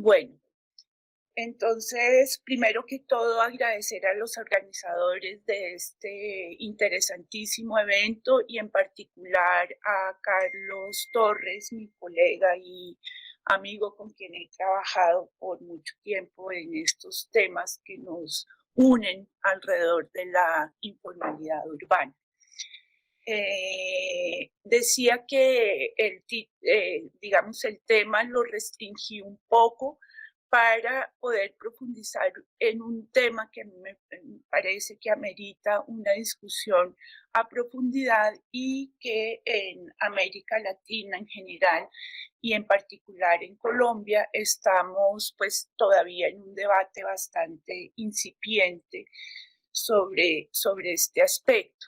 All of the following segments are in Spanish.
Bueno, entonces, primero que todo, agradecer a los organizadores de este interesantísimo evento y en particular a Carlos Torres, mi colega y amigo con quien he trabajado por mucho tiempo en estos temas que nos unen alrededor de la informalidad urbana. Decía que digamos, el tema lo restringí un poco para poder profundizar en un tema que a mí me parece que amerita una discusión a profundidad y que en América Latina en general y en particular en Colombia estamos pues todavía en un debate bastante incipiente sobre este aspecto.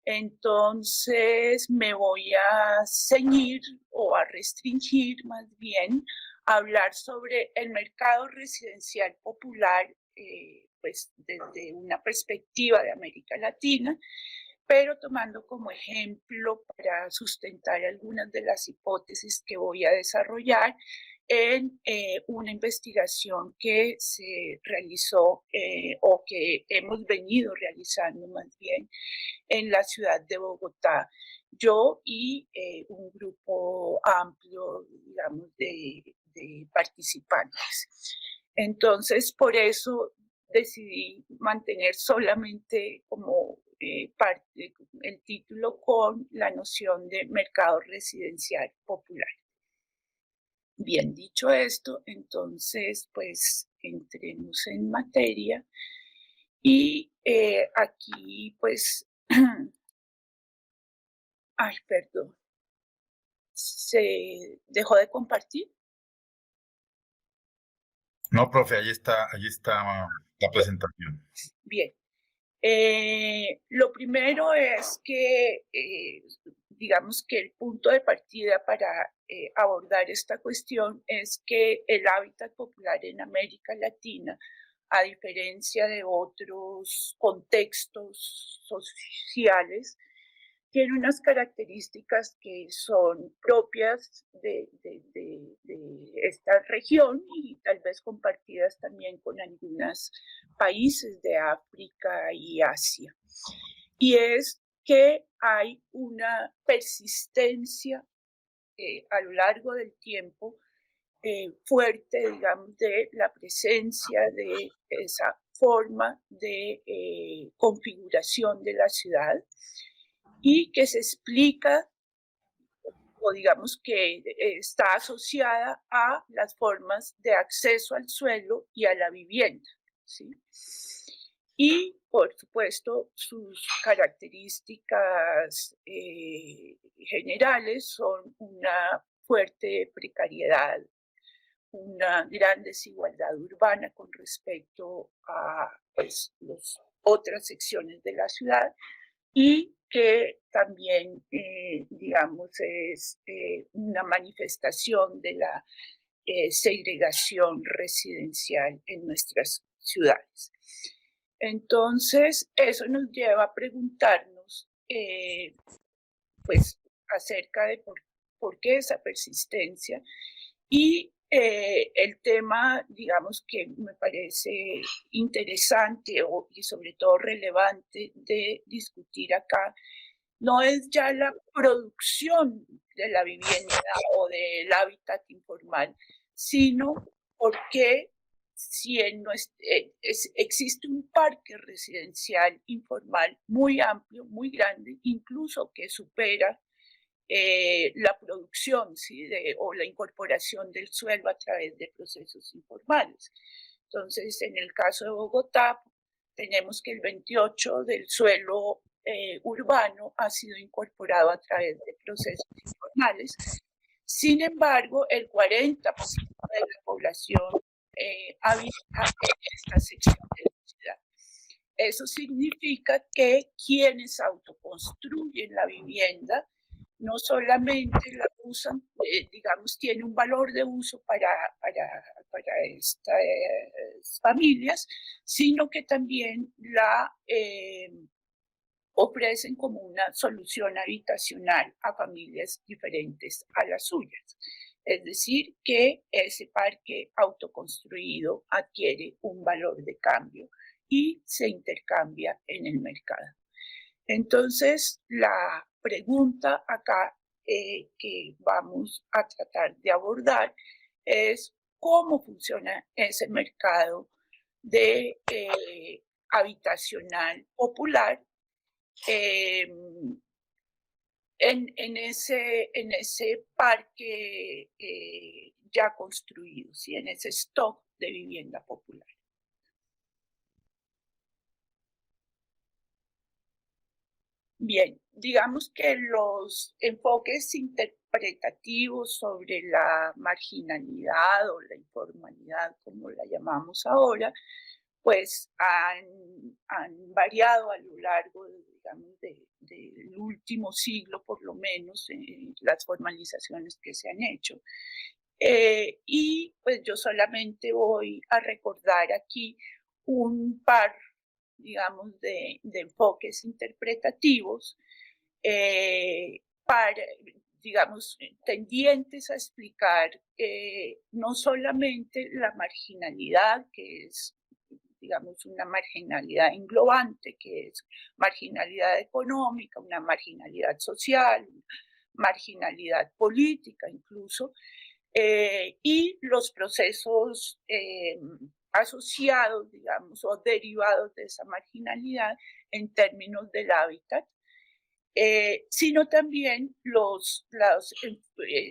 Entonces me voy a ceñir o a restringir más bien a hablar sobre el mercado residencial popular, pues desde una perspectiva de América Latina, pero tomando como ejemplo para sustentar algunas de las hipótesis que voy a desarrollar en una investigación que se realizó o que hemos venido realizando más bien en la ciudad de Bogotá. Yo y un grupo amplio, digamos, de participantes. Entonces, por eso decidí mantener solamente como parte el título con la noción de mercado residencial popular. Bien, dicho esto, entonces, pues entremos en materia y aquí, pues, ay, perdón, ¿se dejó de compartir? No, profe, allí está la presentación. Bien. Lo primero es que, digamos que el punto de partida para abordar esta cuestión es que el hábitat popular en América Latina, a diferencia de otros contextos sociales, tiene unas características que son propias de esta región y tal vez compartidas también con algunos países de África y Asia. Y es que hay una persistencia a lo largo del tiempo fuerte, digamos, de la presencia de esa forma de configuración de la ciudad y que se explica o digamos que está asociada a las formas de acceso al suelo y a la vivienda, ¿sí? Y, por supuesto, sus características generales son una fuerte precariedad, una gran desigualdad urbana con respecto a pues, las otras secciones de la ciudad y que también, digamos, es una manifestación de la segregación residencial en nuestras ciudades. Entonces, eso nos lleva a preguntarnos, pues, acerca de por qué esa persistencia y el tema, digamos, que me parece interesante y sobre todo relevante de discutir acá, no es ya la producción de la vivienda o del hábitat informal, sino porque si existe un parque residencial informal muy amplio, muy grande, incluso que supera la producción, ¿sí? O la incorporación del suelo a través de procesos informales. Entonces, en el caso de Bogotá, tenemos que el 28% del suelo urbano ha sido incorporado a través de procesos informales. Sin embargo, el 40% de la población habita en esta sección de la ciudad. Eso significa que quienes autoconstruyen la vivienda no solamente la usan, digamos, tiene un valor de uso para estas familias, sino que también la ofrecen como una solución habitacional a familias diferentes a las suyas. Es decir, que ese parque autoconstruido adquiere un valor de cambio y se intercambia en el mercado. Entonces, la pregunta acá que vamos a tratar de abordar es cómo funciona ese mercado de habitacional popular en ese parque ya construido, ¿sí? En ese stock de vivienda popular. Bien, digamos que los enfoques interpretativos sobre la marginalidad o la informalidad, como la llamamos ahora, pues han variado a lo largo, digamos, del último siglo, por lo menos, las formalizaciones que se han hecho. Y pues yo solamente voy a recordar aquí un par, digamos, de enfoques interpretativos para, digamos, tendientes a explicar no solamente la marginalidad, que es, digamos, una marginalidad englobante, que es marginalidad económica, una marginalidad social, marginalidad política incluso, y los procesos asociados, digamos, o derivados de esa marginalidad en términos del hábitat, sino también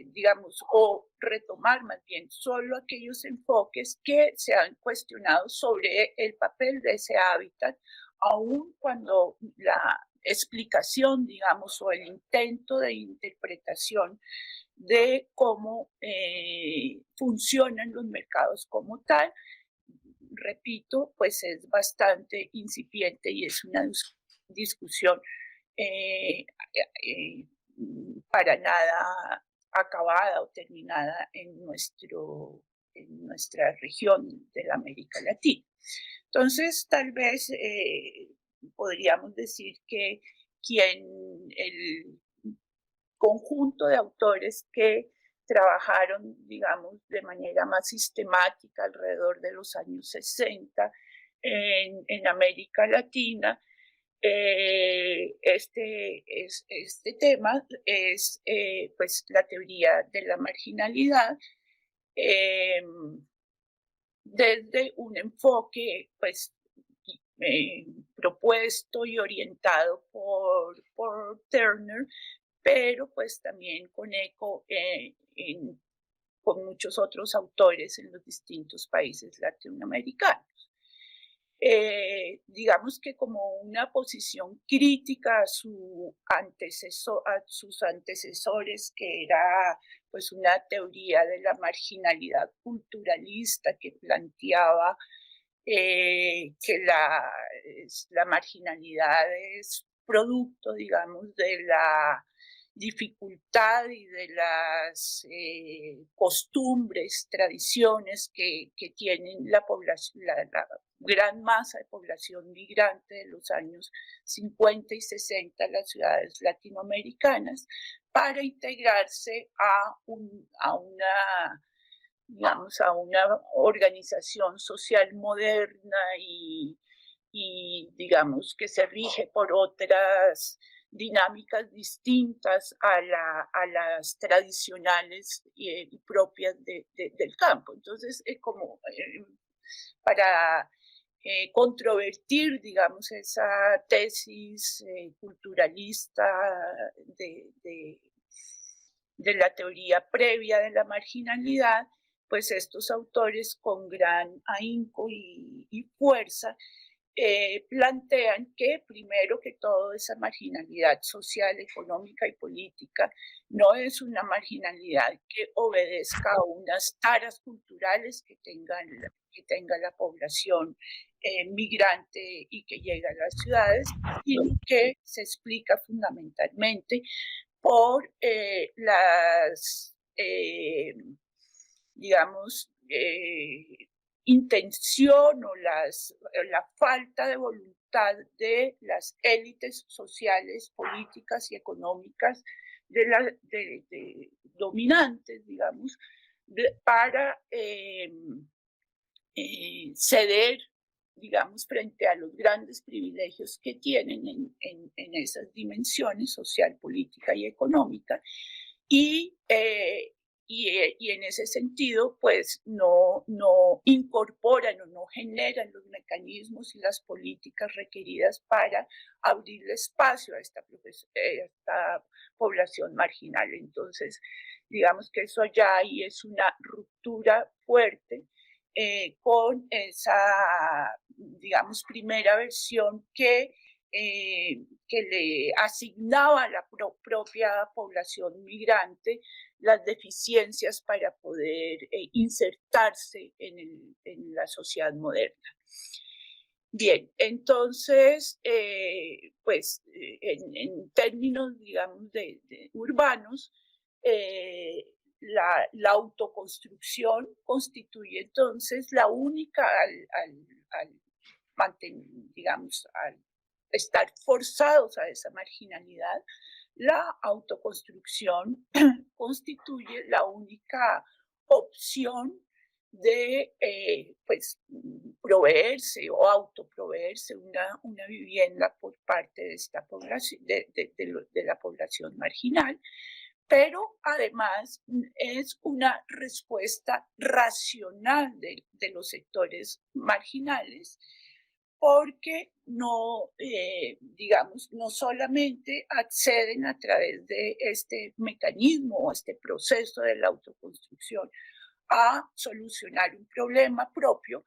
digamos, o retomar más bien solo aquellos enfoques que se han cuestionado sobre el papel de ese hábitat, aun cuando la explicación, digamos, o el intento de interpretación de cómo funcionan los mercados como tal, repito, pues es bastante incipiente y es una discusión eh, eh, para nada acabada o terminada en nuestra región de la América Latina. Entonces, tal vez podríamos decir que el conjunto de autores que trabajaron, digamos, de manera más sistemática alrededor de los años 60 en América Latina, este tema es pues la teoría de la marginalidad desde un enfoque pues propuesto y orientado por Turner, pero pues también con eco con muchos otros autores en los distintos países latinoamericanos. Digamos que como una posición crítica a sus antecesores, que era pues una teoría de la marginalidad culturalista que planteaba que la marginalidad es producto, digamos, de la dificultad y de las costumbres, tradiciones que tienen la población, la gran masa de población migrante de los años 50 y 60 en las ciudades latinoamericanas para integrarse a una, digamos, a una organización social moderna y digamos, que se rige por otras dinámicas distintas a las tradicionales y propias del campo. Entonces, como para controvertir, digamos, esa tesis culturalista de la teoría previa de la marginalidad, pues estos autores con gran ahínco y fuerza plantean que primero que todo esa marginalidad social, económica y política no es una marginalidad que obedezca a unas taras culturales que tenga la población migrante y que llega a las ciudades, sino que se explica fundamentalmente por las, digamos, intención o la falta de voluntad de las élites sociales, políticas y económicas dominantes, digamos, para ceder, digamos, frente a los grandes privilegios que tienen en esas dimensiones social, política y económica. Y, y en ese sentido, pues no incorporan o no generan los mecanismos y las políticas requeridas para abrirle espacio a esta población marginal. Entonces, digamos que eso ya ahí es una ruptura fuerte con esa, digamos, primera versión que le asignaba a la propia población migrante las deficiencias para poder insertarse en la sociedad moderna. Bien, entonces, pues en términos, digamos, de urbanos, la autoconstrucción constituye entonces la única, digamos, al estar forzados a esa marginalidad, la autoconstrucción constituye la única opción de pues, proveerse o autoproveerse una vivienda por parte de esta población, de la población marginal, pero además es una respuesta racional de los sectores marginales, porque no, digamos, no solamente acceden a través de este mecanismo o este proceso de la autoconstrucción a solucionar un problema propio,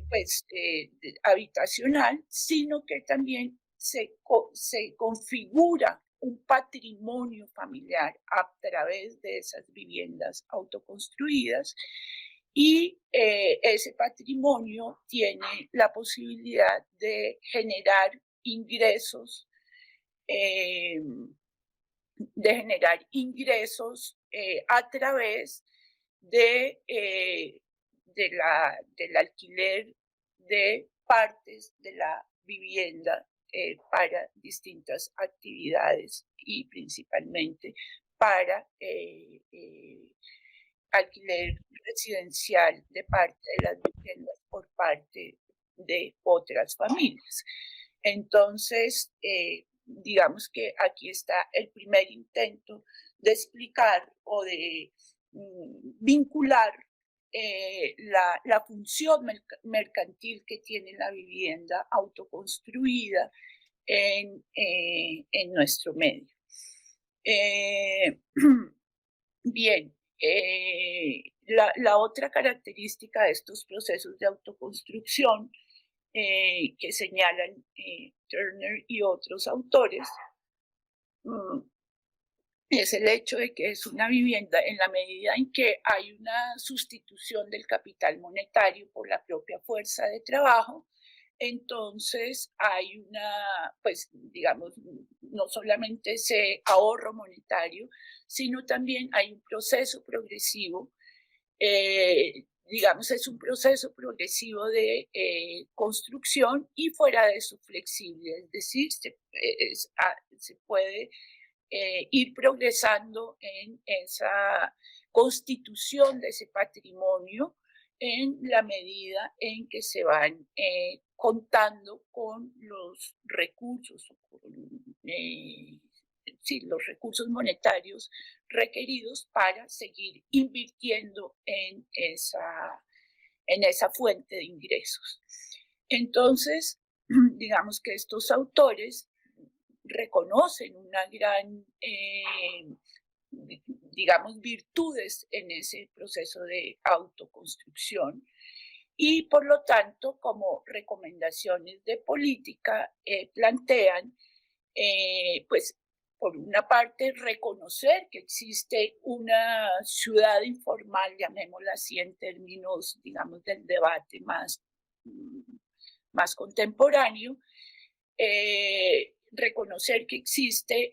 pues, habitacional, sino que también se configura un patrimonio familiar a través de esas viviendas autoconstruidas y ese patrimonio tiene la posibilidad de generar ingresos, eh, a través del alquiler de partes de la vivienda para distintas actividades y principalmente para alquiler residencial de parte de las viviendas por parte de otras familias. Entonces, digamos que aquí está el primer intento de explicar o de vincular la función mercantil que tiene la vivienda autoconstruida en nuestro medio. Bien, la otra característica de estos procesos de autoconstrucción que señalan Turner y otros autores es el hecho de que es una vivienda en la medida en que hay una sustitución del capital monetario por la propia fuerza de trabajo, entonces hay una, pues digamos, no solamente ese ahorro monetario, sino también hay un proceso progresivo, digamos, es un proceso progresivo de construcción y fuera de eso flexible, es decir, se puede ir progresando en esa constitución de ese patrimonio en la medida en que se van contando con los recursos, sí, los recursos monetarios requeridos para seguir invirtiendo en esa fuente de ingresos. Entonces, digamos que estos autores reconocen una gran, digamos, virtudes en ese proceso de autoconstrucción y por lo tanto, como recomendaciones de política, plantean, pues, por una parte, reconocer que existe una ciudad informal, llamémosla así en términos, digamos, del debate más contemporáneo, reconocer que existe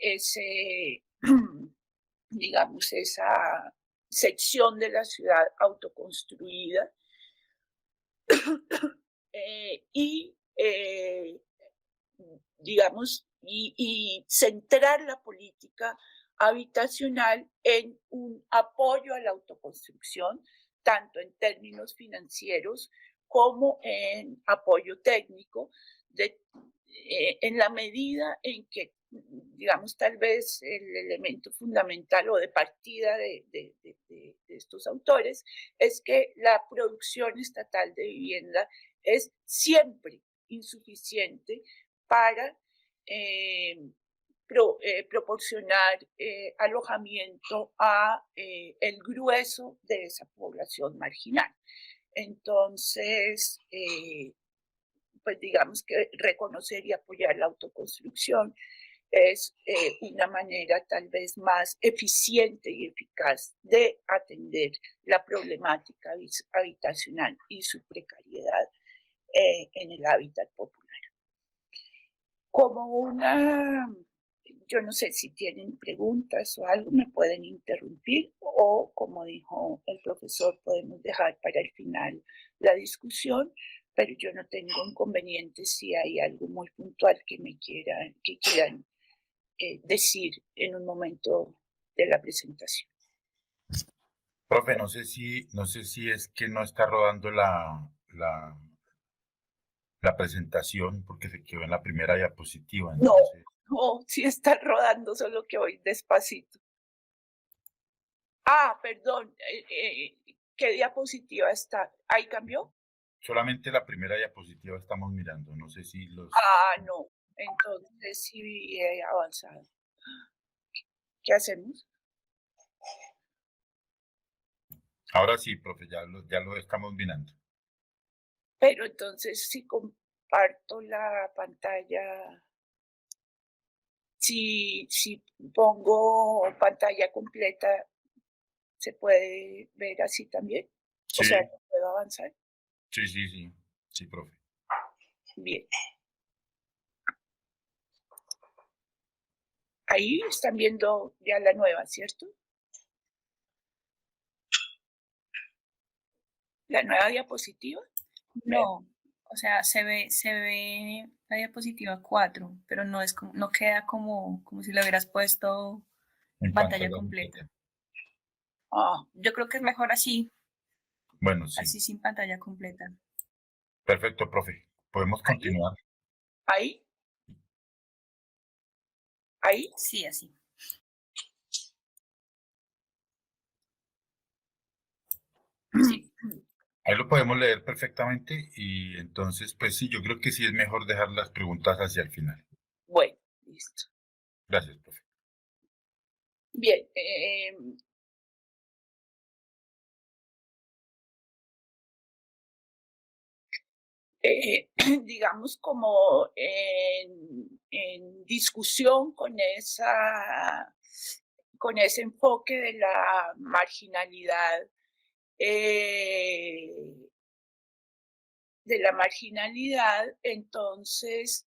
digamos, esa sección de la ciudad autoconstruida y, digamos, y centrar la política habitacional en un apoyo a la autoconstrucción, tanto en términos financieros como en apoyo técnico, en la medida en que, digamos, tal vez el elemento fundamental o de partida de estos autores es que la producción estatal de vivienda es siempre insuficiente para proporcionar alojamiento a el grueso de esa población marginal. Entonces, pues digamos que reconocer y apoyar la autoconstrucción es una manera tal vez más eficiente y eficaz de atender la problemática habitacional y su precariedad en el hábitat popular. Como yo no sé si tienen preguntas o algo, me pueden interrumpir o, como dijo el profesor, podemos dejar para el final la discusión, pero yo no tengo inconvenientes si hay algo muy puntual que quieran decir en un momento de la presentación. Profe, no sé si es que no está rodando la presentación porque se quedó en la primera diapositiva. Entonces... No, sí está rodando, solo que voy despacito. Perdón, ¿qué diapositiva está? ¿Ahí cambió? Solamente la primera diapositiva estamos mirando, no sé si los... No, entonces sí he avanzado. ¿Qué hacemos? Ahora sí, profe, ya lo estamos mirando. Pero entonces si comparto la pantalla, si pongo pantalla completa, ¿se puede ver así también? Sí, O sea, ¿puedo avanzar? sí, profe. Bien. Ahí están viendo ya la nueva, ¿cierto? ¿La nueva diapositiva? No, o sea, se ve la diapositiva 4, pero no queda como si lo hubieras puesto En pantalla completa. Yo creo que es mejor así, Bueno, sí. así sin pantalla completa. Perfecto, profe. ¿Podemos continuar? ¿Ahí? ¿Ahí? Sí, así. Sí. Ahí lo podemos leer perfectamente y entonces, pues sí, yo creo que sí es mejor dejar las preguntas hacia el final. Bueno, listo. Gracias, profe. Bien. Digamos como en discusión con ese enfoque de la marginalidad, entonces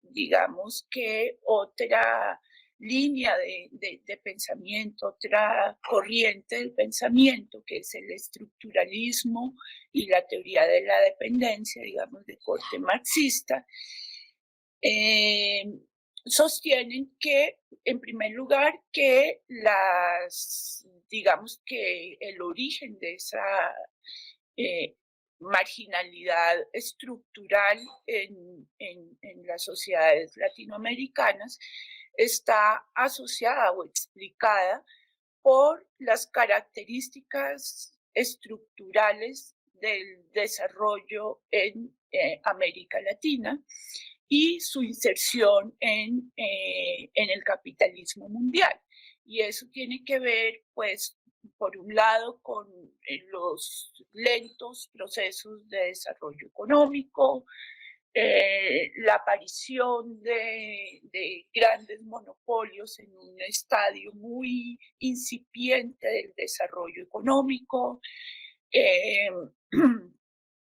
digamos que otra línea de pensamiento, otra corriente del pensamiento, que es el estructuralismo y la teoría de la dependencia, digamos, de corte marxista, sostienen que, en primer lugar, que digamos que el origen de esa marginalidad estructural en las sociedades latinoamericanas está asociada o explicada por las características estructurales del desarrollo en América Latina y su inserción en el capitalismo mundial. Y eso tiene que ver, pues, por un lado, con los lentos procesos de desarrollo económico, la aparición de grandes monopolios en un estadio muy incipiente del desarrollo económico,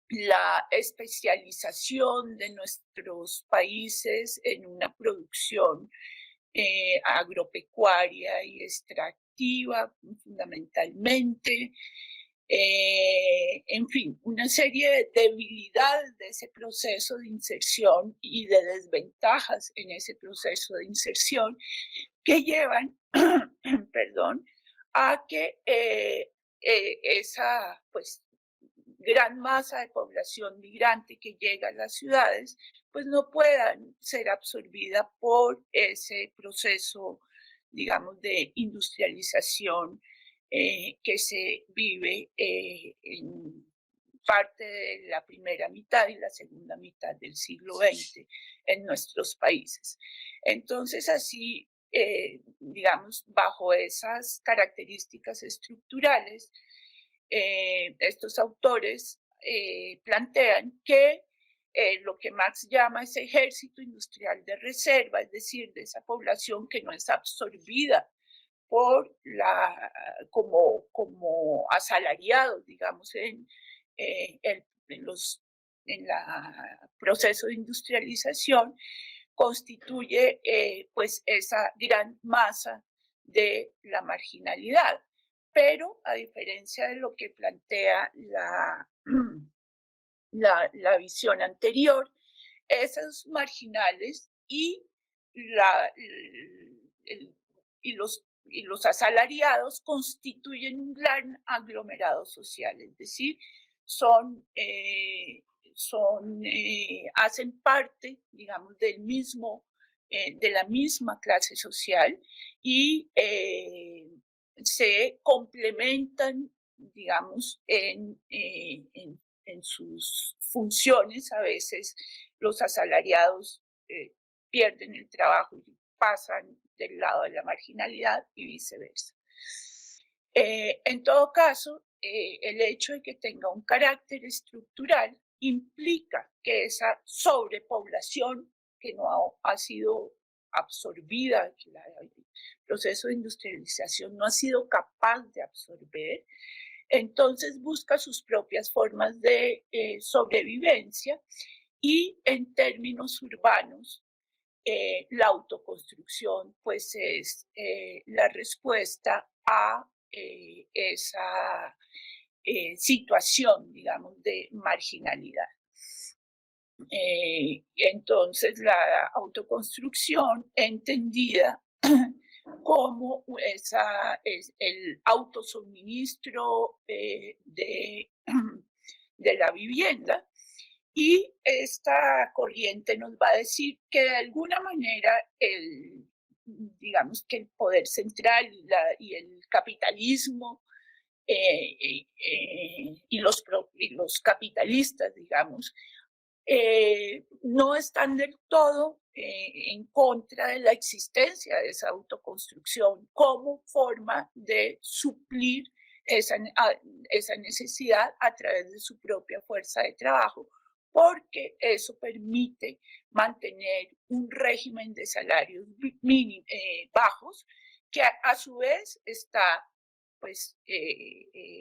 la especialización de nuestros países en una producción agropecuaria y extractiva fundamentalmente, En fin, una serie de debilidades de ese proceso de inserción y de desventajas en ese proceso de inserción que llevan, perdón, a que esa pues gran masa de población migrante que llega a las ciudades pues no puedan ser absorbida por ese proceso, digamos, de industrialización que se vive en parte de la primera mitad y la segunda mitad del siglo XX en nuestros países. Entonces, así, digamos, bajo esas características estructurales, estos autores plantean que lo que Marx llama ese ejército industrial de reserva, es decir, de esa población que no es absorbida por como asalariados, digamos, en el proceso de industrialización, constituye pues esa gran masa de la marginalidad. Pero a diferencia de lo que plantea la visión anterior, esos marginales y los asalariados constituyen un gran aglomerado social, es decir, hacen parte, digamos, de la misma clase social y se complementan, digamos, en sus funciones. A veces los asalariados pierden el trabajo y pasan del lado de la marginalidad y viceversa. En todo caso, el hecho de que tenga un carácter estructural implica que esa sobrepoblación que no ha sido absorbida, que el proceso de industrialización no ha sido capaz de absorber, entonces busca sus propias formas de sobrevivencia y en términos urbanos, la autoconstrucción pues es la respuesta a esa situación, digamos, de marginalidad. Entonces la autoconstrucción entendida como el autosuministro de la vivienda, y esta corriente nos va a decir que de alguna manera digamos que el poder central y el capitalismo y los capitalistas, digamos, no están del todo en contra de la existencia de esa autoconstrucción como forma de suplir esa necesidad a través de su propia fuerza de trabajo, porque eso permite mantener un régimen de salarios bajos que a su vez está pues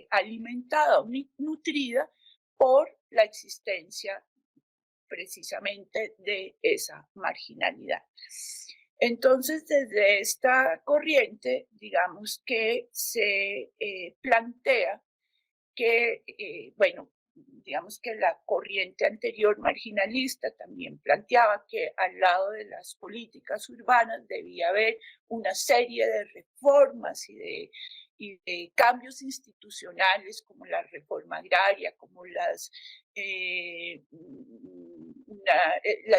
alimentada o nutrida por la existencia precisamente de esa marginalidad. Entonces, desde esta corriente, digamos que se plantea que, bueno, digamos que la corriente anterior marginalista también planteaba que al lado de las políticas urbanas debía haber una serie de reformas y de cambios institucionales como la reforma agraria, como la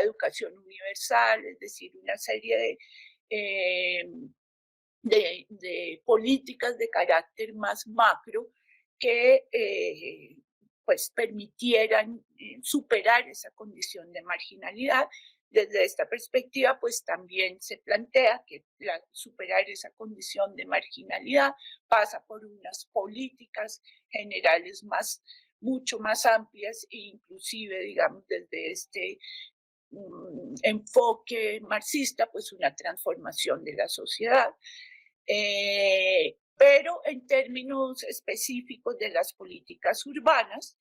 educación universal, es decir, una serie de políticas de carácter más macro que pues permitieran superar esa condición de marginalidad. Desde esta perspectiva, pues también se plantea que superar esa condición de marginalidad pasa por unas políticas generales mucho más amplias e inclusive, digamos, desde este enfoque marxista, pues una transformación de la sociedad. Pero en términos específicos de las políticas urbanas,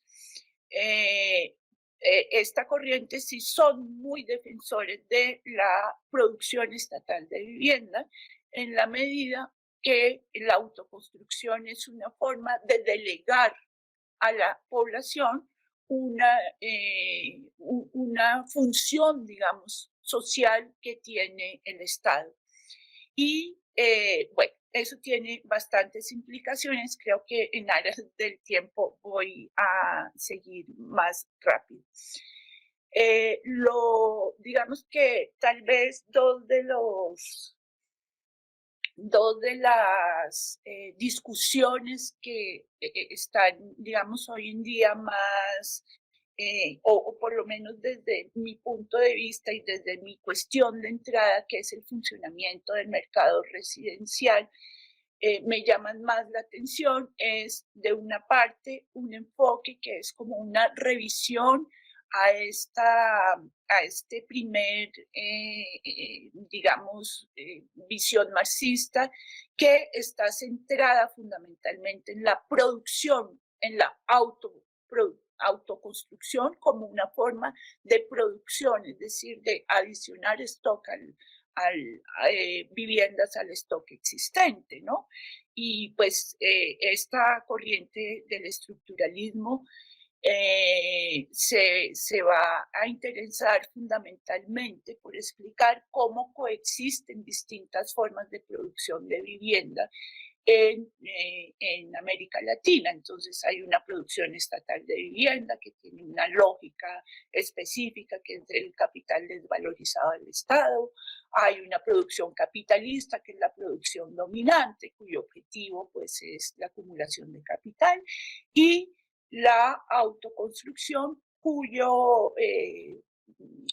esta corriente sí son muy defensores de la producción estatal de vivienda, en la medida que la autoconstrucción es una forma de delegar a la población una función, digamos, social que tiene el Estado. Y bueno, eso tiene bastantes implicaciones. Creo que en aras del tiempo voy a seguir más rápido. Digamos que tal vez dos de las discusiones que están, digamos, hoy en día más, o por lo menos desde mi punto de vista y desde mi cuestión de entrada, que es el funcionamiento del mercado residencial, me llaman más la atención, es de una parte un enfoque que es como una revisión a este primer, digamos, visión marxista que está centrada fundamentalmente en la producción, en la autoconstrucción como una forma de producción, es decir, de adicionar stock viviendas al stock existente, ¿no? Y pues esta corriente del estructuralismo se va a interesar fundamentalmente por explicar cómo coexisten distintas formas de producción de vivienda en América Latina. Entonces hay una producción estatal de vivienda que tiene una lógica específica, que es el capital desvalorizado del Estado. Hay una producción capitalista, que es la producción dominante, cuyo objetivo pues es la acumulación de capital, y la autoconstrucción, cuyo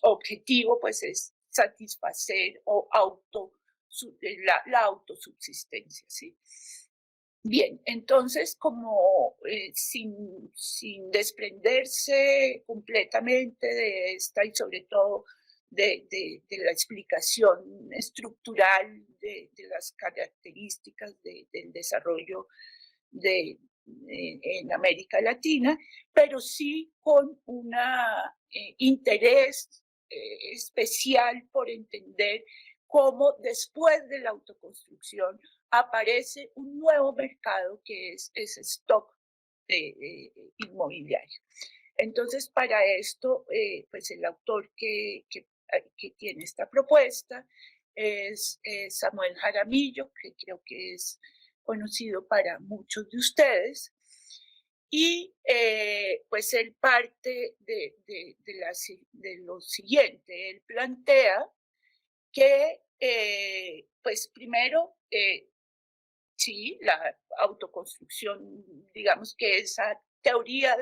objetivo pues es satisfacer o la autosubsistencia, ¿sí? Bien, entonces como sin desprenderse completamente de esta y sobre todo de la explicación estructural de las características del desarrollo en América Latina, pero sí con un interés especial por entender cómo después de la autoconstrucción aparece un nuevo mercado que es ese stock inmobiliario. Entonces, para esto, pues el autor que tiene esta propuesta es Samuel Jaramillo, que creo que es conocido para muchos de ustedes, y pues él parte de lo siguiente. Él plantea que, pues primero, sí, la autoconstrucción, digamos que esa teoría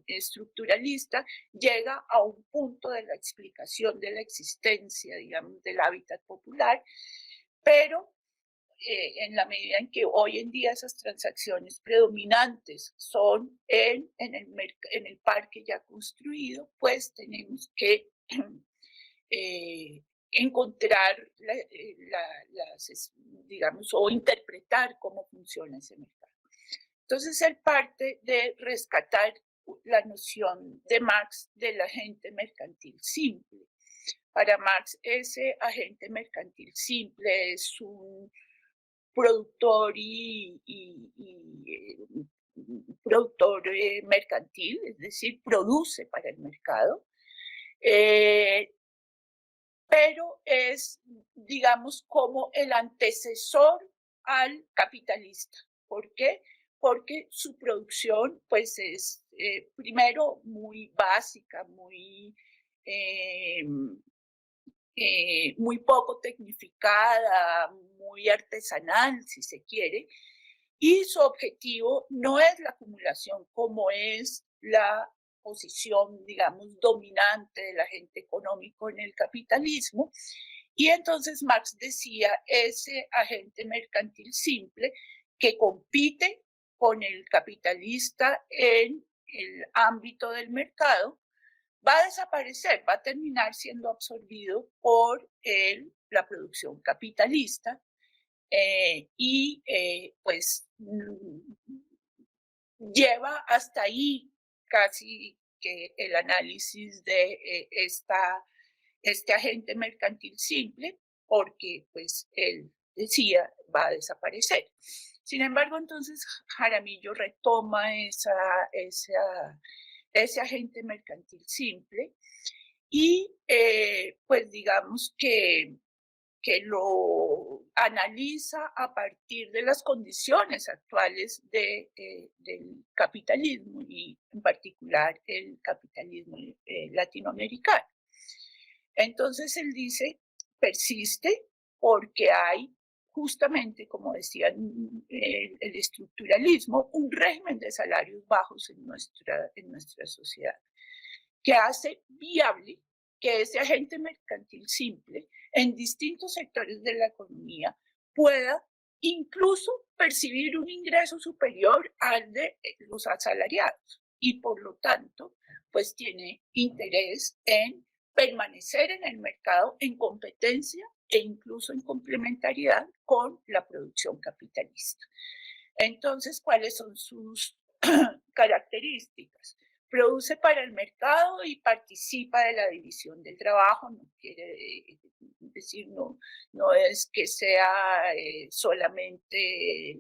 estructuralista llega a un punto de la explicación de la existencia, digamos, del hábitat popular, pero en la medida en que hoy en día esas transacciones predominantes son en el parque ya construido, pues tenemos que encontrar, digamos, o interpretar cómo funciona ese mercado. Entonces, él parte de rescatar la noción de Marx del agente mercantil simple. Para Marx, ese agente mercantil simple es un productor productor mercantil, es decir, produce para el mercado, pero es, digamos, como el antecesor al capitalista. ¿Por qué? Porque su producción, pues, es primero muy básica, muy poco tecnificada, muy artesanal, si se quiere, y su objetivo no es la acumulación como es la posición, digamos, dominante del agente económico en el capitalismo. Y entonces Marx decía, ese agente mercantil simple que compite con el capitalista en el ámbito del mercado, va a desaparecer, va a terminar siendo absorbido por la producción capitalista y pues lleva hasta ahí casi que el análisis de este agente mercantil simple, porque pues él decía va a desaparecer. Sin embargo, entonces Jaramillo retoma ese agente mercantil simple y pues digamos que lo analiza a partir de las condiciones actuales del capitalismo y en particular el capitalismo latinoamericano. Entonces él dice, persiste porque hay justamente, como decía el estructuralismo, un régimen de salarios bajos en nuestra sociedad, que hace viable que ese agente mercantil simple en distintos sectores de la economía pueda incluso percibir un ingreso superior al de los asalariados y por lo tanto pues tiene interés en permanecer en el mercado en competencia e incluso en complementariedad con la producción capitalista. Entonces, ¿cuáles son sus características? Produce para el mercado y participa de la división del trabajo, no quiere decir, no es que sea solamente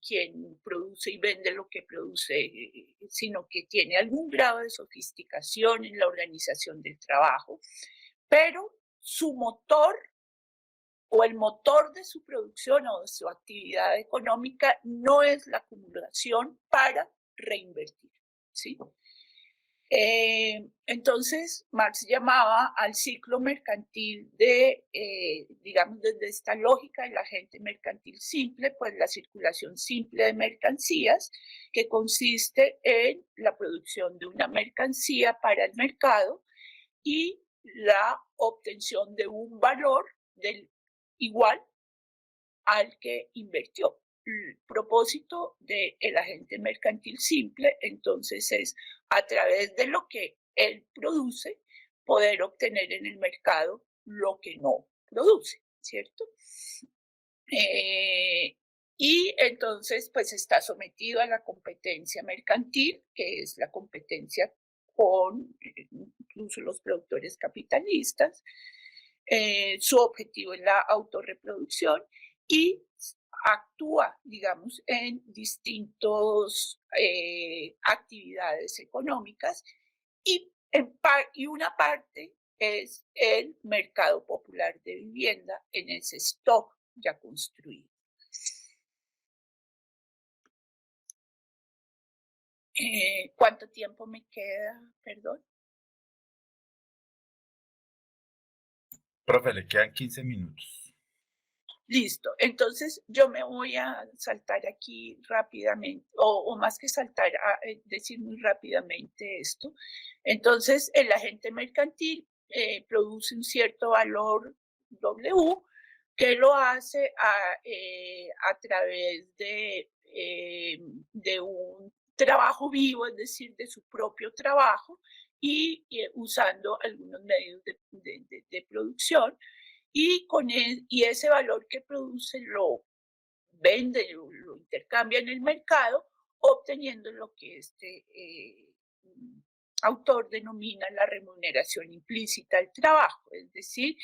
quien produce y vende lo que produce, sino que tiene algún grado de sofisticación en la organización del trabajo, pero su motor o el motor de su producción o de su actividad económica no es la acumulación para reinvertir, ¿sí? Entonces, Marx llamaba al ciclo mercantil digamos, desde esta lógica del agente mercantil simple, pues la circulación simple de mercancías, que consiste en la producción de una mercancía para el mercado y la obtención de un valor igual al que invirtió. El propósito del agente mercantil simple, entonces, es a través de lo que él produce, poder obtener en el mercado lo que no produce, ¿cierto? Y entonces, pues está sometido a la competencia mercantil, que es la competencia con incluso los productores capitalistas. Su objetivo es la autorreproducción y actúa, digamos, en distintas actividades económicas y una parte es el mercado popular de vivienda en ese stock ya construido. ¿Cuánto tiempo me queda? Perdón. Profe, le quedan 15 minutos. Listo, entonces yo me voy a saltar aquí rápidamente, o más que saltar, a decir muy rápidamente esto. Entonces, el agente mercantil produce un cierto valor W que lo hace a través de un trabajo vivo, es decir, de su propio trabajo y usando algunos medios de producción. Y ese valor que produce lo vende, lo intercambia en el mercado, obteniendo lo que este autor denomina la remuneración implícita al trabajo, es decir,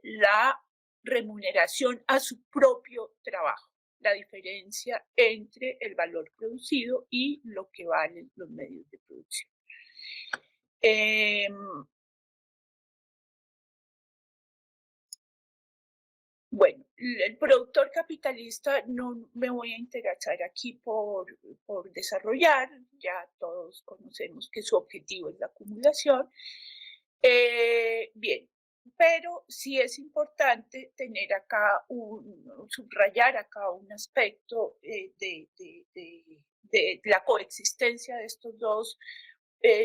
la remuneración a su propio trabajo, la diferencia entre el valor producido y lo que valen los medios de producción. Bueno, el productor capitalista no me voy a interesar aquí por desarrollar, ya todos conocemos que su objetivo es la acumulación. Bien, pero sí es importante tener acá subrayar acá un aspecto de la coexistencia de estos dos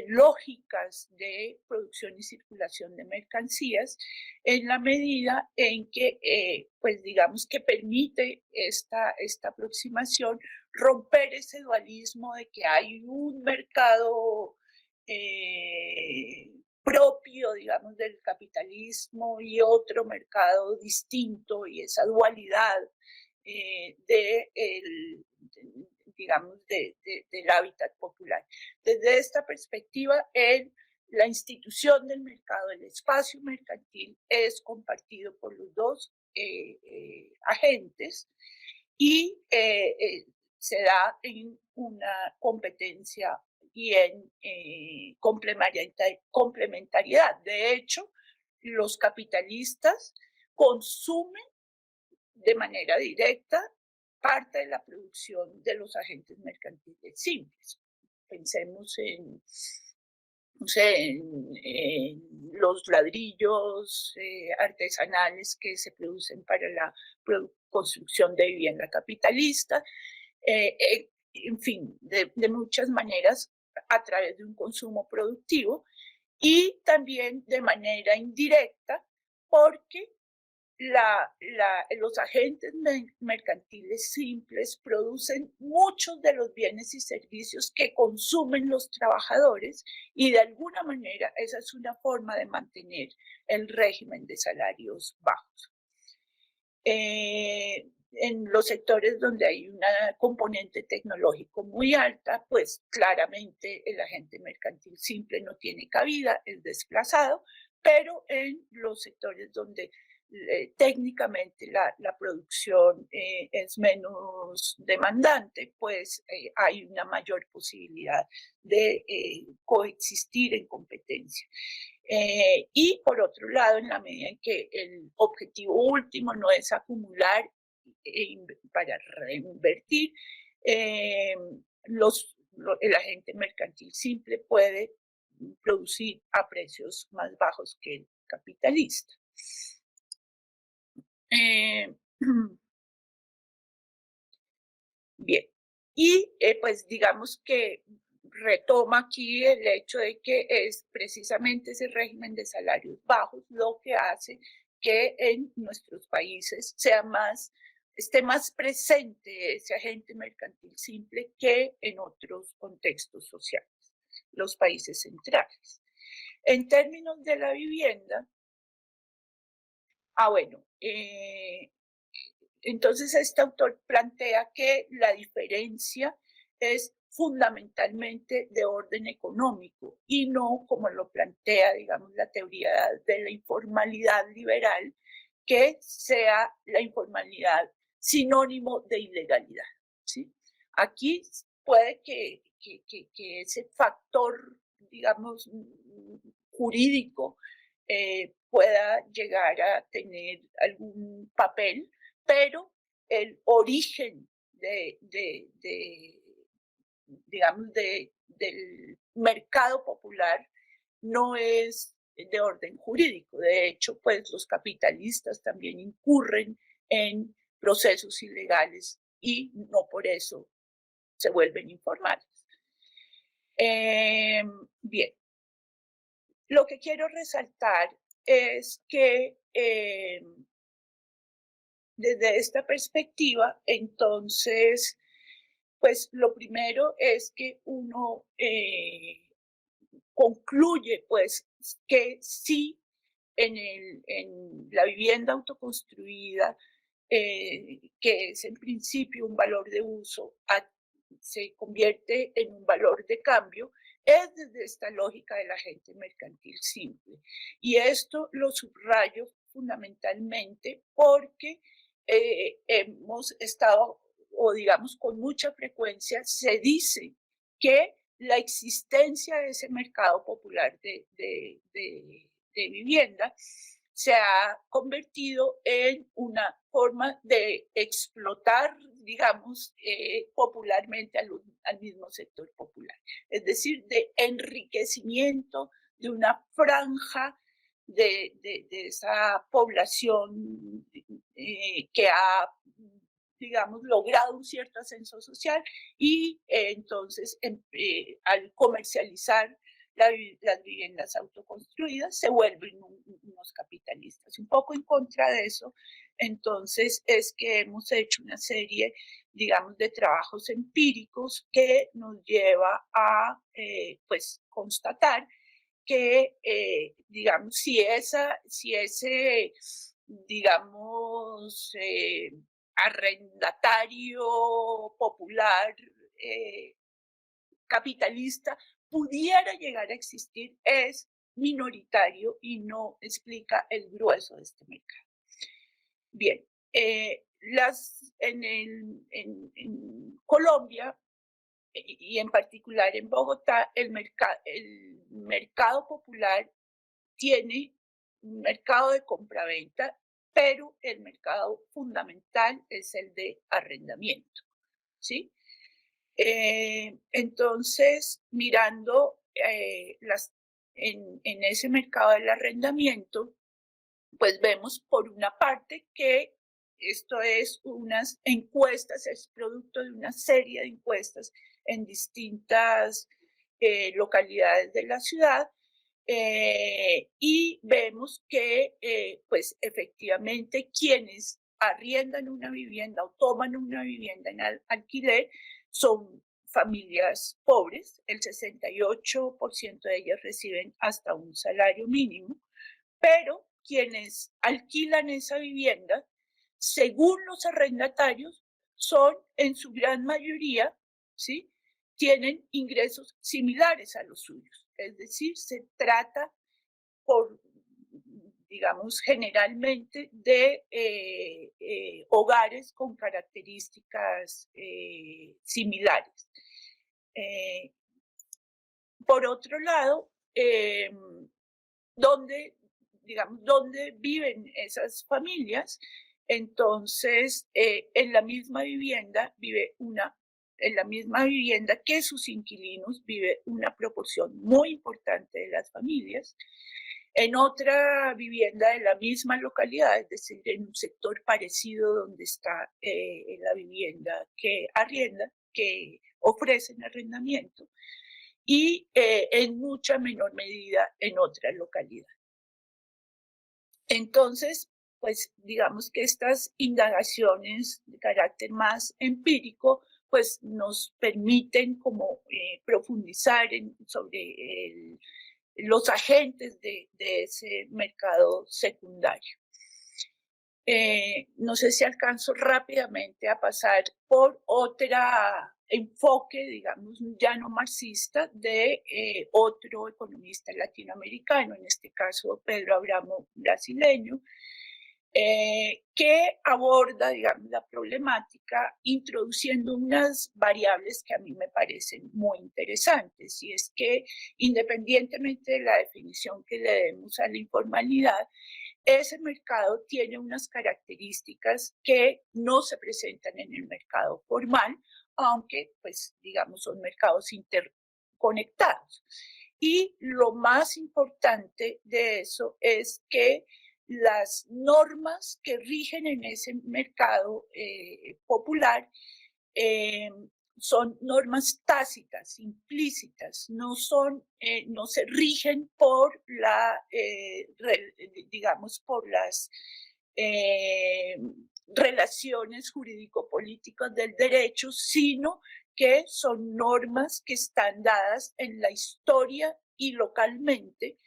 lógicas de producción y circulación de mercancías en la medida en que, pues digamos que permite esta aproximación romper ese dualismo de que hay un mercado propio, digamos, del capitalismo y otro mercado distinto y esa dualidad digamos, del hábitat popular. Desde esta perspectiva, la institución del mercado, el espacio mercantil, es compartido por los dos agentes y se da en una competencia y en complementariedad. De hecho, los capitalistas consumen de manera directa parte de la producción de los agentes mercantiles simples. Pensemos en, no sé, en los ladrillos artesanales que se producen para la construcción de vivienda capitalista, en fin, de muchas maneras a través de un consumo productivo y también de manera indirecta porque los agentes mercantiles simples producen muchos de los bienes y servicios que consumen los trabajadores y de alguna manera esa es una forma de mantener el régimen de salarios bajos. En los sectores donde hay una componente tecnológico muy alta, pues claramente el agente mercantil simple no tiene cabida, es desplazado, pero en los sectores donde técnicamente la producción es menos demandante, pues hay una mayor posibilidad de coexistir en competencia. Y por otro lado, en la medida en que el objetivo último no es acumular para reinvertir, el agente mercantil simple puede producir a precios más bajos que el capitalista. Bien, y pues digamos que retoma aquí el hecho de que es precisamente ese régimen de salarios bajos lo que hace que en nuestros países esté más presente ese agente mercantil simple que en otros contextos sociales, los países centrales. En términos de la vivienda, entonces este autor plantea que la diferencia es fundamentalmente de orden económico y no como lo plantea, digamos, la teoría de la informalidad liberal, que sea la informalidad sinónimo de ilegalidad, ¿sí? Aquí puede que ese factor, digamos, jurídico pueda llegar a tener algún papel, pero el origen digamos, del mercado popular no es de orden jurídico. De hecho, pues los capitalistas también incurren en procesos ilegales y no por eso se vuelven informales. Bien, lo que quiero resaltar es que desde esta perspectiva, entonces, pues lo primero es que uno concluye pues que sí en la vivienda autoconstruida, que es en principio un valor de uso, se convierte en un valor de cambio, es desde esta lógica del agente mercantil simple. Y esto lo subrayo fundamentalmente porque hemos estado, o digamos con mucha frecuencia, se dice que la existencia de ese mercado popular de vivienda se ha convertido en una forma de explotar, digamos, popularmente al mismo sector popular. Es decir, de enriquecimiento de una franja de esa población que ha, digamos, logrado un cierto ascenso social y entonces al comercializar las viviendas autoconstruidas se vuelven unos capitalistas. Un poco en contra de eso, entonces es que hemos hecho una serie, digamos, de trabajos empíricos que nos lleva a, pues, constatar que, digamos, si ese, digamos, arrendatario popular capitalista pudiera llegar a existir, es minoritario y no explica el grueso de este mercado. Bien, en Colombia y en particular en Bogotá, el mercado popular tiene un mercado de compraventa, pero el mercado fundamental es el de arrendamiento, ¿sí? Entonces, mirando en ese mercado del arrendamiento, pues vemos por una parte que esto es unas encuestas, es producto de una serie de encuestas en distintas localidades de la ciudad, y vemos que pues efectivamente quienes arriendan una vivienda o toman una vivienda en alquiler son familias pobres, el 68% de ellas reciben hasta un salario mínimo, pero quienes alquilan esa vivienda, según los arrendatarios, son en su gran mayoría, ¿sí? Tienen ingresos similares a los suyos. Es decir, se trata digamos, generalmente de hogares con características similares. Por otro lado, donde viven esas familias, entonces en la misma vivienda que sus inquilinos vive una proporción muy importante de las familias. En otra vivienda de la misma localidad, es decir, en un sector parecido donde está la vivienda que arrienda, que ofrecen arrendamiento, y en mucha menor medida en otra localidad. Entonces, pues digamos que estas indagaciones de carácter más empírico, pues nos permiten como profundizar sobre los agentes de ese mercado secundario. No sé si alcanzo rápidamente a pasar por otro enfoque, digamos, ya no marxista, de otro economista latinoamericano, en este caso Pedro Abramo, brasileño, que aborda, digamos, la problemática introduciendo unas variables que a mí me parecen muy interesantes, y es que independientemente de la definición que le demos a la informalidad, ese mercado tiene unas características que no se presentan en el mercado formal, aunque, pues, digamos, son mercados interconectados. Y lo más importante de eso es que las normas que rigen en ese mercado popular son normas tácitas, implícitas, no se rigen por digamos, por las relaciones jurídico-políticas del derecho, sino que son normas que están dadas en la historia y localmente,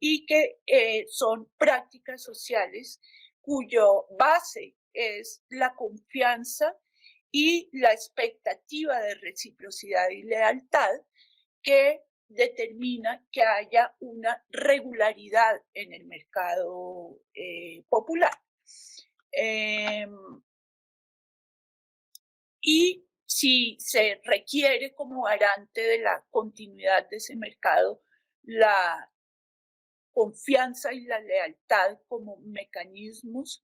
y que son prácticas sociales cuyo base es la confianza y la expectativa de reciprocidad y lealtad que determina que haya una regularidad en el mercado popular. Y si se requiere como garante de la continuidad de ese mercado la confianza y la lealtad como mecanismos,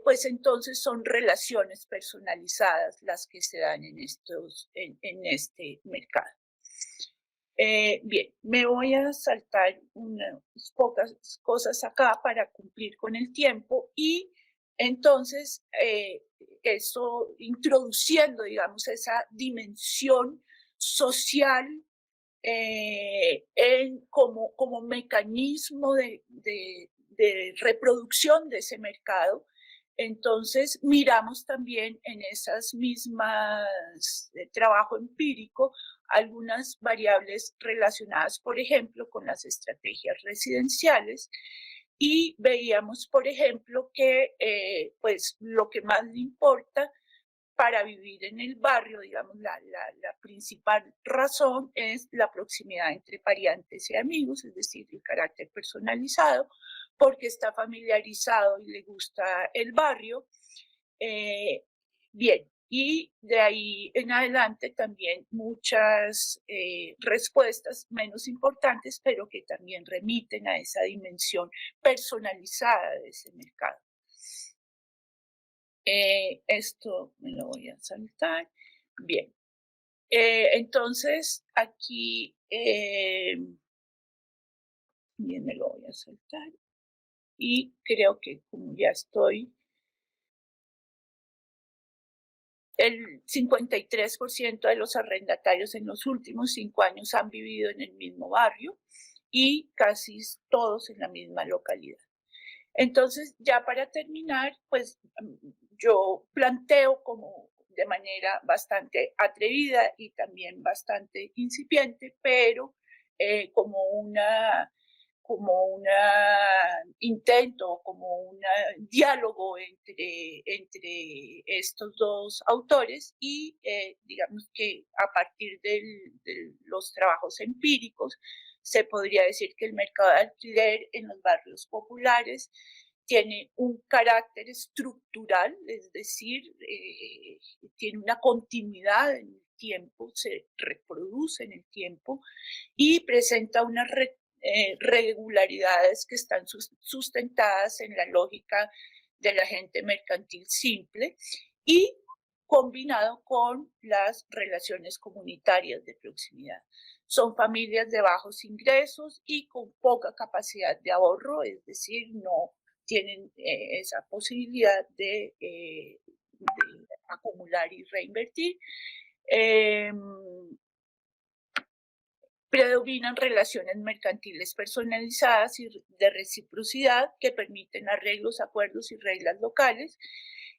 pues entonces son relaciones personalizadas las que se dan en este mercado. Bien, me voy a saltar unas pocas cosas acá para cumplir con el tiempo, y entonces eso introduciendo, digamos, esa dimensión social como mecanismo de reproducción de ese mercado. Entonces miramos también en esas mismas trabajo empírico algunas variables relacionadas, por ejemplo, con las estrategias residenciales, y veíamos, por ejemplo, que pues lo que más le importa para vivir en el barrio, digamos, la principal razón es la proximidad entre parientes y amigos, es decir, el carácter personalizado, porque está familiarizado y le gusta el barrio, Bien, y de ahí en adelante también muchas respuestas menos importantes, pero que también remiten a esa dimensión personalizada de ese mercado. Esto me lo voy a saltar. Bien. Entonces, aquí bien me lo voy a saltar. Y creo que como ya estoy, el 53% de los arrendatarios en los últimos 5 años han vivido en el mismo barrio y casi todos en la misma localidad. Entonces, ya para terminar, pues yo planteo como de manera bastante atrevida y también bastante incipiente, pero como un intento, como un diálogo entre estos dos autores y digamos que a partir de los trabajos empíricos se podría decir que el mercado de alquiler en los barrios populares tiene un carácter estructural, es decir, tiene una continuidad en el tiempo, se reproduce en el tiempo y presenta unas regularidades que están sustentadas en la lógica del agente mercantil simple y combinado con las relaciones comunitarias de proximidad. Son familias de bajos ingresos y con poca capacidad de ahorro, es decir, no tienen esa posibilidad de acumular y reinvertir. Predominan relaciones mercantiles personalizadas y de reciprocidad que permiten arreglos, acuerdos y reglas locales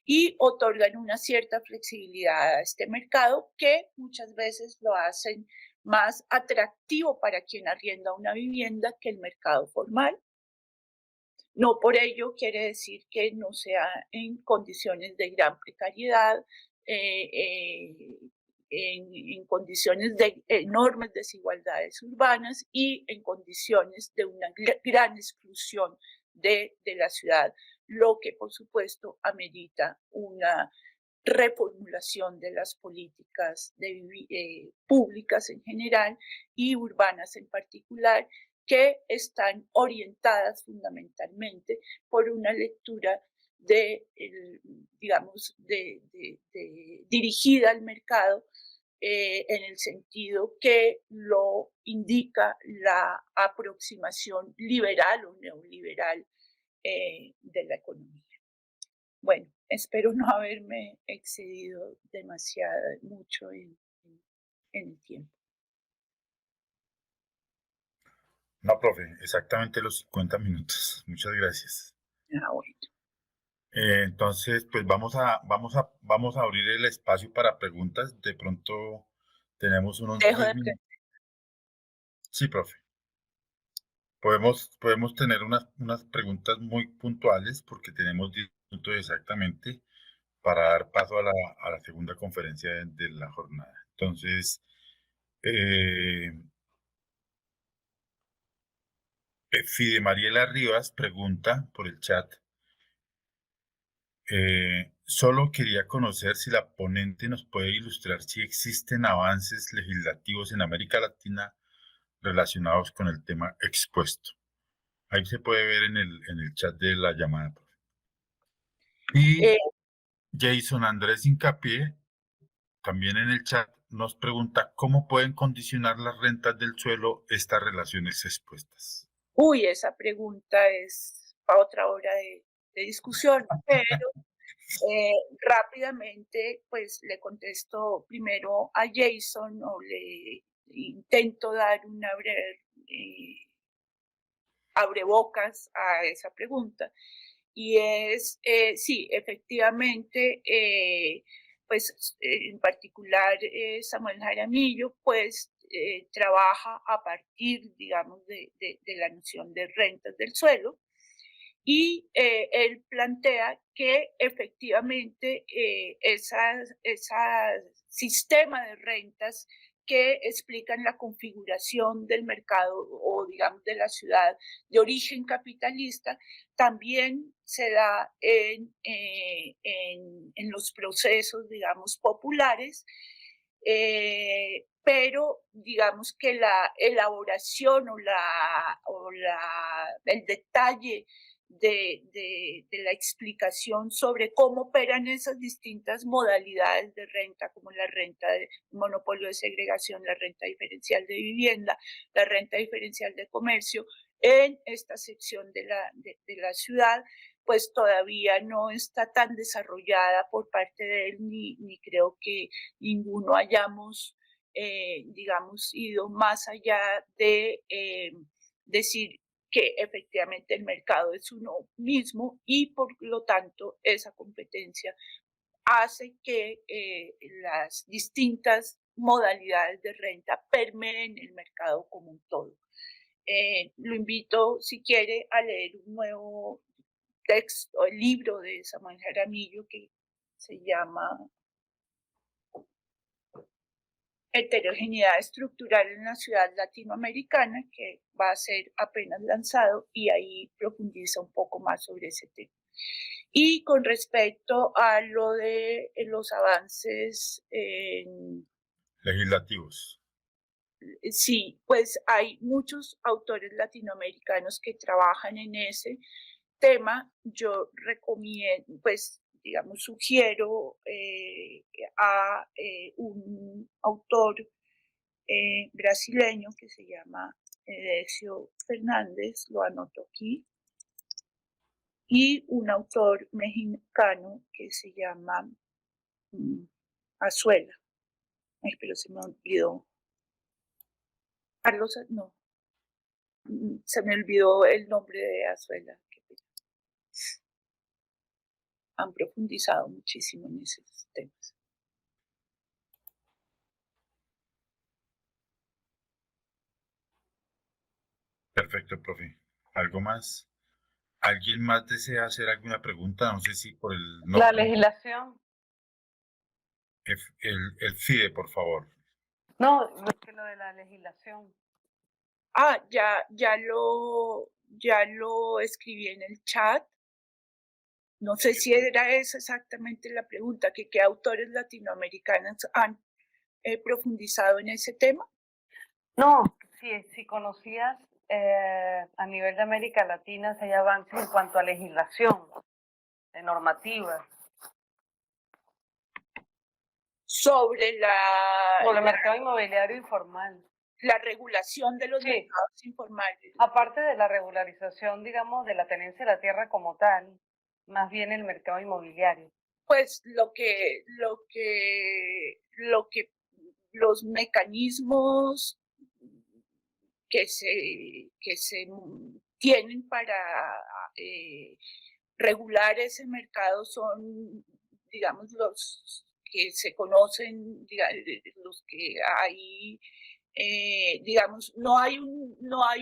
y otorgan una cierta flexibilidad a este mercado que muchas veces lo hacen más atractivo para quien arrienda una vivienda que el mercado formal. No por ello quiere decir que no sea en condiciones de gran precariedad, en condiciones de enormes desigualdades urbanas y en condiciones de una gran exclusión de la ciudad, lo que por supuesto amerita una reformulación de las políticas públicas en general y urbanas en particular, que están orientadas fundamentalmente por una lectura digamos, dirigida al mercado en el sentido que lo indica la aproximación liberal o neoliberal de la economía. Bueno, espero no haberme excedido demasiado mucho en el tiempo. No, profe, exactamente los 50 minutos. Muchas gracias. Bueno. Entonces, pues vamos a abrir el espacio para preguntas. De pronto tenemos unos 10 minutos. Sí, profe. Podemos tener unas preguntas muy puntuales porque tenemos 10 minutos exactamente para dar paso a la segunda conferencia de la jornada. Entonces, Fide Mariela Rivas pregunta por el chat. Solo quería conocer si la ponente nos puede ilustrar si existen avances legislativos en América Latina relacionados con el tema expuesto. Ahí se puede ver en el chat de la llamada. Y Jason Andrés Hincapié, también en el chat, nos pregunta cómo pueden condicionar las rentas del suelo estas relaciones expuestas. Uy, esa pregunta es para otra hora de discusión, pero rápidamente pues le contesto primero a Jason o le intento dar un abrebocas a esa pregunta. Y es, sí, efectivamente, pues en particular Samuel Jaramillo, pues trabaja a partir, digamos, de la noción de rentas del suelo. Y él plantea que efectivamente ese sistema de rentas que explican la configuración del mercado o, digamos, de la ciudad de origen capitalista, también se da en los procesos, digamos, populares, pero digamos que la elaboración el detalle de la explicación sobre cómo operan esas distintas modalidades de renta, como la renta de monopolio de segregación, la renta diferencial de vivienda, la renta diferencial de comercio, en esta sección de la ciudad, pues todavía no está tan desarrollada por parte de él, ni creo que ninguno hayamos, digamos, ido más allá de decir que efectivamente el mercado es uno mismo y por lo tanto esa competencia hace que las distintas modalidades de renta permeen el mercado como un todo. Lo invito, si quiere, a leer un nuevo texto, el libro de Samuel Jaramillo que se llama Heterogeneidad estructural en la ciudad latinoamericana, que va a ser apenas lanzado y ahí profundiza un poco más sobre ese tema. Y con respecto a lo de los avances legislativos. Sí, pues hay muchos autores latinoamericanos que trabajan en ese tema. Yo recomiendo, pues, digamos, sugiero a un autor brasileño que se llama Edesio Fernández, lo anoto aquí, y un autor mexicano que se llama Azuela. Ay, pero se me olvidó. Carlos, no, se me olvidó el nombre de Azuela. Han profundizado muchísimo en esos temas. Perfecto, profe. ¿Algo más? ¿Alguien más desea hacer alguna pregunta? No sé si por el... No, La legislación. el FIDE, por favor. No, que lo de la legislación. Ah, ya lo escribí en el chat. No sé si era esa exactamente la pregunta, que qué autores latinoamericanos han profundizado en ese tema. No, si conocías a nivel de América Latina si hay avances en cuanto a legislación, de normativas. Sobre el mercado inmobiliario informal. La regulación de los mercados informales. Aparte de la regularización, digamos, de la tenencia de la tierra como tal, más bien el mercado inmobiliario. Pues lo que los mecanismos que se tienen para regular ese mercado son, digamos, los que se conocen, los que hay, digamos, no hay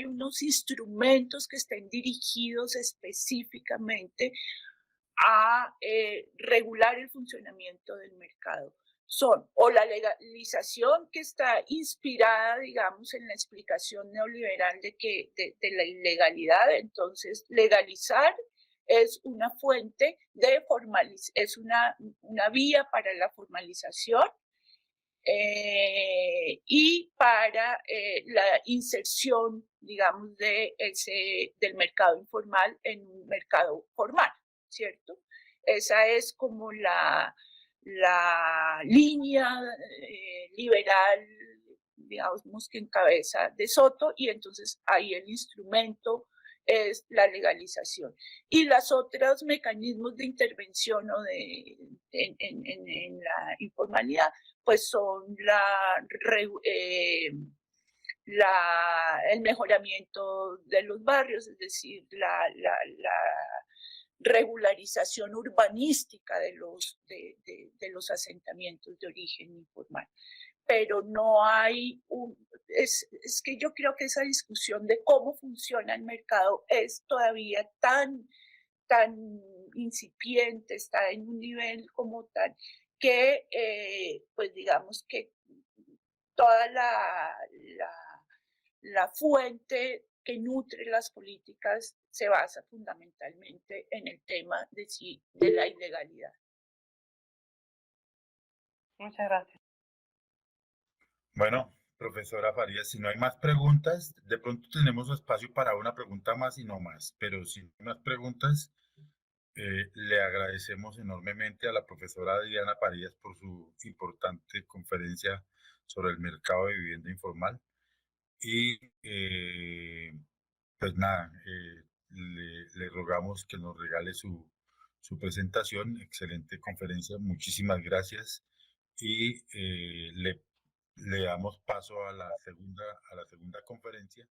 unos instrumentos que estén dirigidos específicamente a regular el funcionamiento del mercado. Son o la legalización, que está inspirada, digamos, en la explicación neoliberal de la ilegalidad. Entonces, legalizar es una fuente de es una vía para la formalización y para la inserción, digamos, del mercado informal en un mercado formal, ¿cierto? Esa es como la línea liberal, digamos, que encabeza De Soto, y entonces ahí el instrumento es la legalización. Y los otros mecanismos de intervención o en la informalidad, pues son el mejoramiento de los barrios, es decir, la regularización urbanística de los asentamientos de origen informal. Pero no hay es que yo creo que esa discusión de cómo funciona el mercado es todavía tan incipiente, está en un nivel como tal, que pues digamos que toda la fuente que nutre las políticas se basa fundamentalmente en el tema de la ilegalidad. Muchas gracias. Bueno, profesora Farías, si no hay más preguntas, de pronto tenemos espacio para una pregunta más y no más, pero si no hay más preguntas, le agradecemos enormemente a la profesora Adriana Farías por su importante conferencia sobre el mercado de vivienda informal y pues nada, le rogamos que nos regale su presentación, excelente conferencia, muchísimas gracias y le damos paso a la segunda conferencia